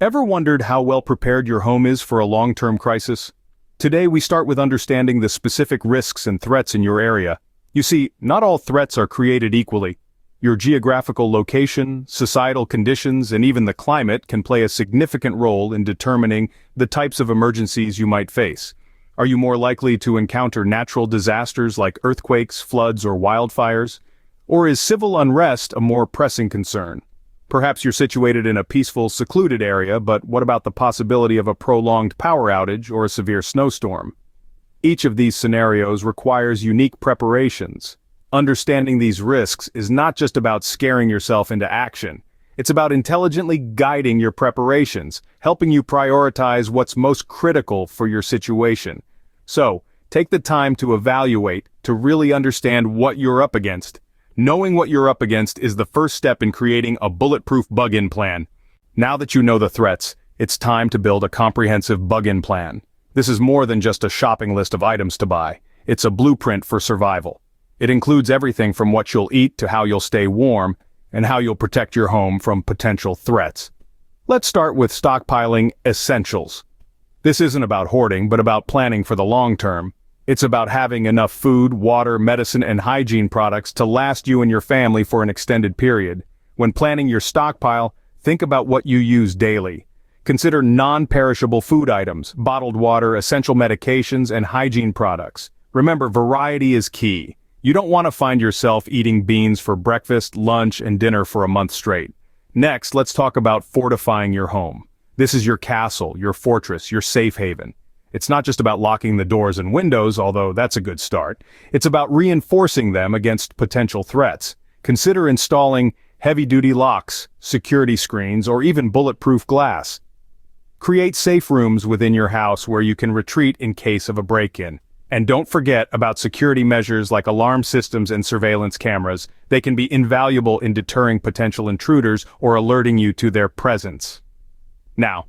Ever wondered how well prepared your home is for a long-term crisis? Today we start with understanding the specific risks and threats in your area. You see, not all threats are created equally. Your geographical location, societal conditions, and even the climate can play a significant role in determining the types of emergencies you might face. Are you more likely to encounter natural disasters like earthquakes, floods, or wildfires? Or is civil unrest a more pressing concern? Perhaps you're situated in a peaceful, secluded area, but what about the possibility of a prolonged power outage or a severe snowstorm? Each of these scenarios requires unique preparations. Understanding these risks is not just about scaring yourself into action. It's about intelligently guiding your preparations, helping you prioritize what's most critical for your situation. So, take the time to evaluate, to really understand what you're up against. Knowing what you're up against is the first step in creating a bulletproof bug-in plan. Now that you know the threats, it's time to build a comprehensive bug-in plan. This is more than just a shopping list of items to buy. It's a blueprint for survival. It includes everything from what you'll eat to how you'll stay warm and how you'll protect your home from potential threats. Let's start with stockpiling essentials. This isn't about hoarding, but about planning for the long term. It's about having enough food, water, medicine, and hygiene products to last you and your family for an extended period. When planning your stockpile, think about what you use daily. Consider non-perishable food items, bottled water, essential medications, and hygiene products. Remember, variety is key. You don't want to find yourself eating beans for breakfast, lunch, and dinner for a month straight. Next, let's talk about fortifying your home. This is your castle, your fortress, your safe haven. It's not just about locking the doors and windows, although that's a good start. It's about reinforcing them against potential threats. Consider installing heavy-duty locks, security screens, or even bulletproof glass. Create safe rooms within your house where you can retreat in case of a break-in. And don't forget about security measures like alarm systems and surveillance cameras. They can be invaluable in deterring potential intruders or alerting you to their presence. Now,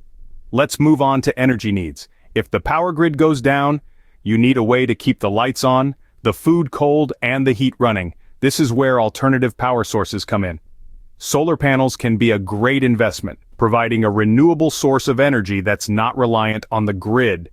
let's move on to energy needs. If the power grid goes down, you need a way to keep the lights on, the food cold, and the heat running. This is where alternative power sources come in. Solar panels can be a great investment, providing a renewable source of energy that's not reliant on the grid.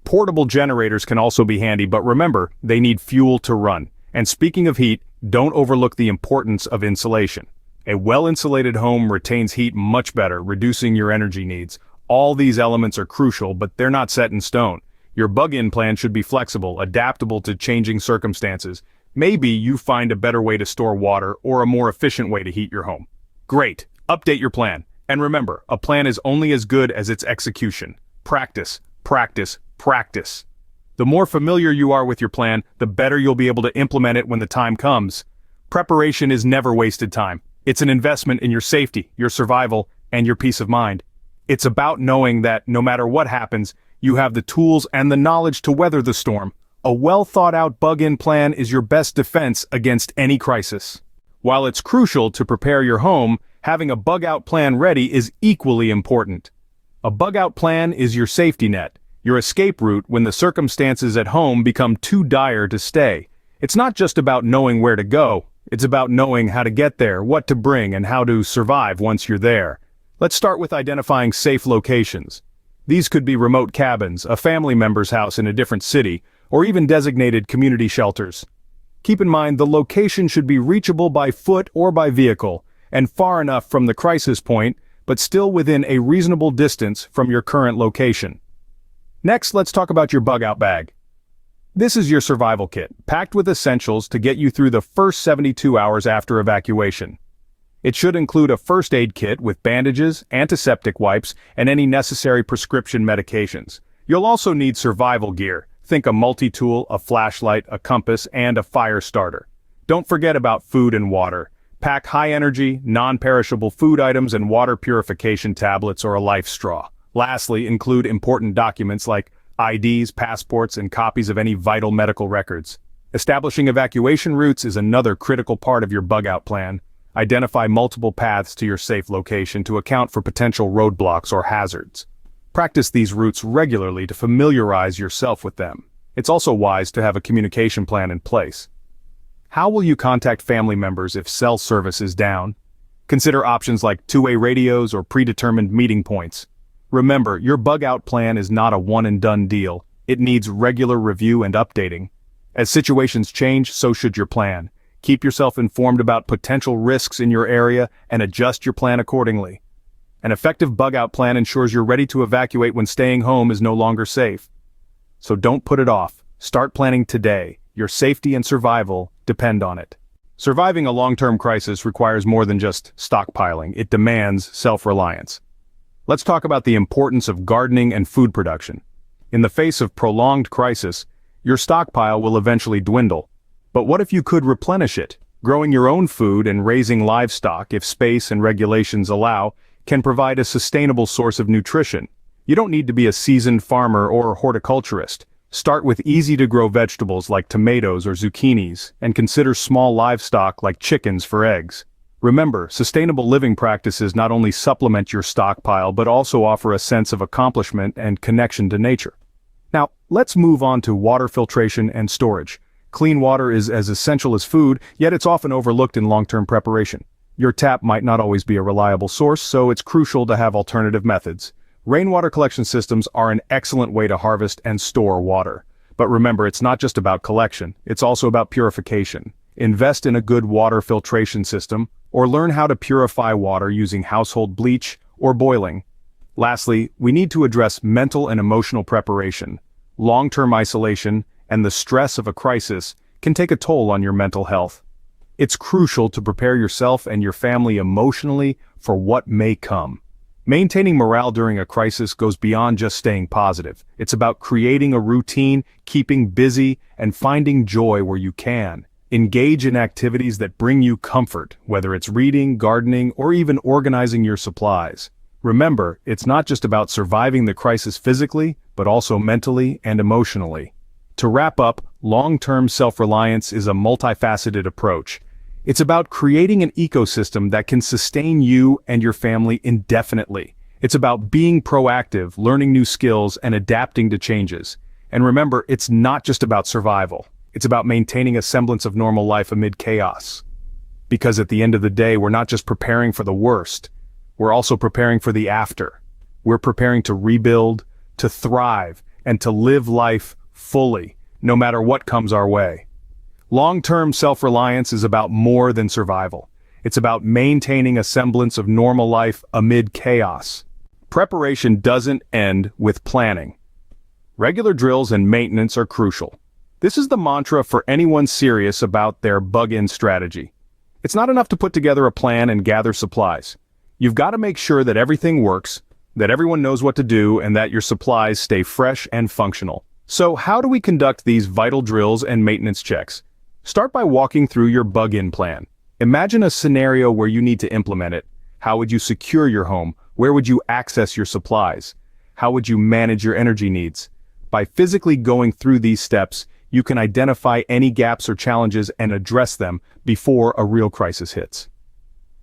Portable generators can also be handy, but remember, they need fuel to run. And speaking of heat, don't overlook the importance of insulation. A well-insulated home retains heat much better, reducing your energy needs. All these elements are crucial, but they're not set in stone. Your bug-in plan should be flexible, adaptable to changing circumstances. Maybe you find a better way to store water or a more efficient way to heat your home. Great. Update your plan. And remember, a plan is only as good as its execution. Practice, practice, practice. The more familiar you are with your plan, the better you'll be able to implement it when the time comes. Preparation is never wasted time. It's an investment in your safety, your survival, and your peace of mind. It's about knowing that no matter what happens, you have the tools and the knowledge to weather the storm. A well-thought-out bug-in plan is your best defense against any crisis. While it's crucial to prepare your home, having a bug-out plan ready is equally important. A bug-out plan is your safety net, your escape route when the circumstances at home become too dire to stay. It's not just about knowing where to go, it's about knowing how to get there, what to bring, and how to survive once you're there. Let's start with identifying safe locations. These could be remote cabins, a family member's house in a different city, or even designated community shelters. Keep in mind the location should be reachable by foot or by vehicle, and far enough from the crisis point, but still within a reasonable distance from your current location. Next, let's talk about your bug-out bag. This is your survival kit, packed with essentials to get you through the first 72 hours after evacuation. It should include a first aid kit with bandages, antiseptic wipes, and any necessary prescription medications. You'll also need survival gear. Think a multi-tool, a flashlight, a compass, and a fire starter. Don't forget about food and water. Pack high-energy, non-perishable food items and water purification tablets or a life straw. Lastly, include important documents like IDs, passports, and copies of any vital medical records. Establishing evacuation routes is another critical part of your bug-out plan. Identify multiple paths to your safe location to account for potential roadblocks or hazards. Practice these routes regularly to familiarize yourself with them. It's also wise to have a communication plan in place. How will you contact family members if cell service is down? Consider options like two-way radios or predetermined meeting points. Remember, your bug-out plan is not a one-and-done deal. It needs regular review and updating. As situations change, so should your plan. Keep yourself informed about potential risks in your area and adjust your plan accordingly. An effective bug-out plan ensures you're ready to evacuate when staying home is no longer safe. So don't put it off. Start planning today. Your safety and survival depend on it. Surviving a long-term crisis requires more than just stockpiling. It demands self-reliance. Let's talk about the importance of gardening and food production. In the face of prolonged crisis, your stockpile will eventually dwindle. But what if you could replenish it? Growing your own food and raising livestock, if space and regulations allow, can provide a sustainable source of nutrition. You don't need to be a seasoned farmer or horticulturist. Start with easy-to-grow vegetables like tomatoes or zucchinis, and consider small livestock like chickens for eggs. Remember, sustainable living practices not only supplement your stockpile but also offer a sense of accomplishment and connection to nature. Now, let's move on to water filtration and storage. Clean water is as essential as food, yet it's often overlooked in long-term preparation. Your tap might not always be a reliable source, so it's crucial to have alternative methods. Rainwater collection systems are an excellent way to harvest and store water. But remember, it's not just about collection, it's also about purification. Invest in a good water filtration system, or learn how to purify water using household bleach or boiling. Lastly, we need to address mental and emotional preparation. Long-term isolation and the stress of a crisis can take a toll on your mental health. It's crucial to prepare yourself and your family emotionally for what may come. Maintaining morale during a crisis goes beyond just staying positive. It's about creating a routine, keeping busy, and finding joy where you can. Engage in activities that bring you comfort, whether it's reading, gardening, or even organizing your supplies. Remember, it's not just about surviving the crisis physically, but also mentally and emotionally. To wrap up, long-term self-reliance is a multifaceted approach. It's about creating an ecosystem that can sustain you and your family indefinitely. It's about being proactive, learning new skills, and adapting to changes. And remember, it's not just about survival. It's about maintaining a semblance of normal life amid chaos. Because at the end of the day, we're not just preparing for the worst. We're also preparing for the after. We're preparing to rebuild, to thrive, and to live life fully, no matter what comes our way. Long-term self-reliance is about more than survival. It's about maintaining a semblance of normal life amid chaos. Preparation doesn't end with planning. Regular drills and maintenance are crucial. This is the mantra for anyone serious about their bug-in strategy. It's not enough to put together a plan and gather supplies. You've got to make sure that everything works, that everyone knows what to do, and that your supplies stay fresh and functional. So how do we conduct these vital drills and maintenance checks? Start by walking through your bug-in plan. Imagine a scenario where you need to implement it. How would you secure your home? Where would you access your supplies? How would you manage your energy needs? By physically going through these steps, you can identify any gaps or challenges and address them before a real crisis hits.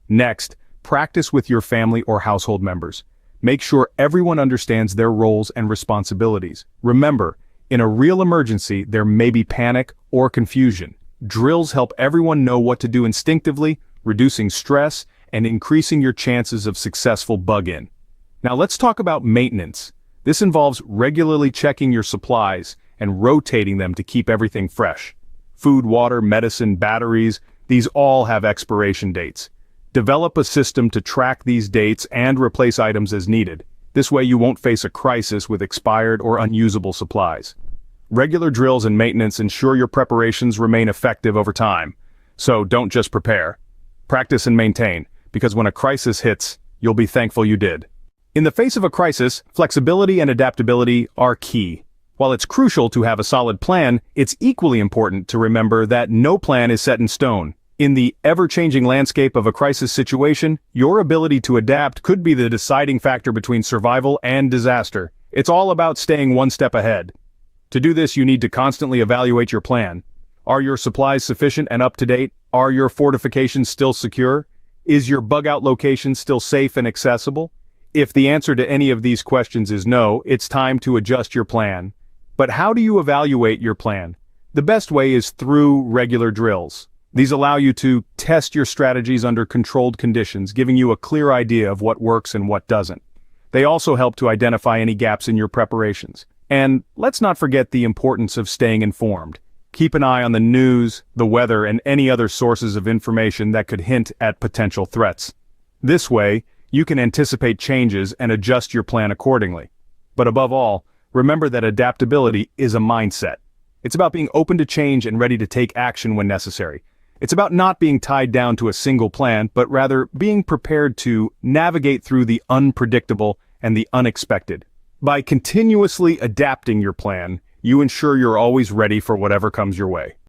Next, practice with your family or household members. Make sure everyone understands their roles and responsibilities. Remember, in a real emergency, there may be panic or confusion. Drills help everyone know what to do instinctively, reducing stress and increasing your chances of successful bug-in. Now let's talk about maintenance. This involves regularly checking your supplies and rotating them to keep everything fresh. Food, water, medicine, batteries, these all have expiration dates. Develop a system to track these dates and replace items as needed. This way you won't face a crisis with expired or unusable supplies. Regular drills and maintenance ensure your preparations remain effective over time. So don't just prepare. Practice and maintain, because when a crisis hits, you'll be thankful you did. In the face of a crisis, flexibility and adaptability are key. While it's crucial to have a solid plan, it's equally important to remember that no plan is set in stone. In the ever-changing landscape of a crisis situation, your ability to adapt could be the deciding factor between survival and disaster. It's all about staying one step ahead. To do this, you need to constantly evaluate your plan. Are your supplies sufficient and up to date? Are your fortifications still secure? Is your bug-out location still safe and accessible? If the answer to any of these questions is no, it's time to adjust your plan. But how do you evaluate your plan? The best way is through regular drills. These allow you to test your strategies under controlled conditions, giving you a clear idea of what works and what doesn't. They also help to identify any gaps in your preparations. And let's not forget the importance of staying informed. Keep an eye on the news, the weather, and any other sources of information that could hint at potential threats. This way, you can anticipate changes and adjust your plan accordingly. But above all, remember that adaptability is a mindset. It's about being open to change and ready to take action when necessary. It's about not being tied down to a single plan, but rather being prepared to navigate through the unpredictable and the unexpected. By continuously adapting your plan, you ensure you're always ready for whatever comes your way.